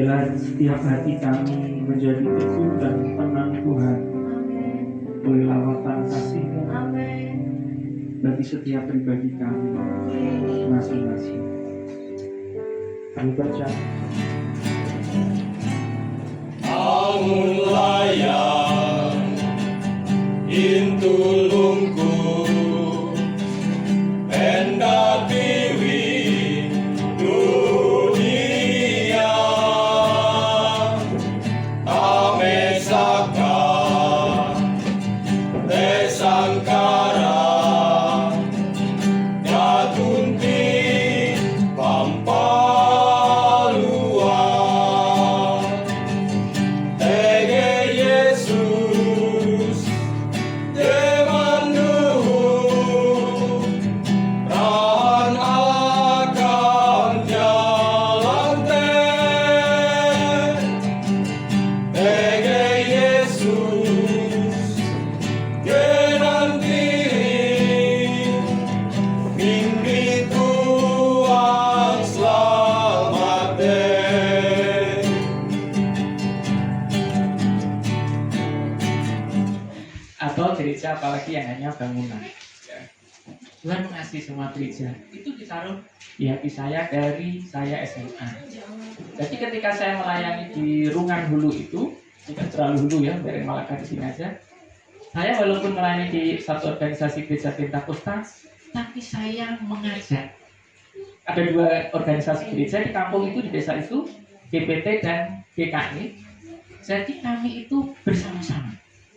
Biarlah setiap hati kami menjadi teduh dan tenang Tuhan oleh lawatan kasih-Mu bagi setiap pribadi kami masing-masing. Kami percaya. Bangun layang intulungku pendak diri dunia ame saka desangkara jatunti pampalua Ege Yesus demanduhu rahan akan jalan Ege Yesus genan diri mimpi Tuhan selamat Atau gereja apalagi yang hanya bangunan. Tuhan mengasihi semua gereja. Itu ditaruh di hati saya dari saya SMA. Jadi ketika saya melayani di Rungan Hulu itu, bukan terlalu hulu ya, dari Malaka di sini aja. Saya walaupun melayani di satu organisasi gereja Pentakosta, tapi saya mengajak. Ada dua organisasi gereja di kampung itu, di desa itu, GPT dan GKI. Jadi kami itu bersama-sama.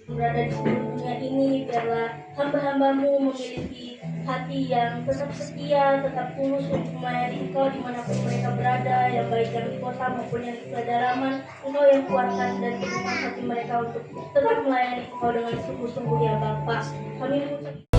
Berada di seluruh dunia ini, biarlah hamba-hambamu memiliki hati yang tetap setia, tetap tulus untuk melayani Engkau dimanapun mereka berada, yang baik yang di kota maupun yang di pedalaman. Engkau yang kuatkan dan teguhkan hati mereka untuk tetap melayani Engkau dengan sungguh-sungguh ya Bapa. Kami mengucap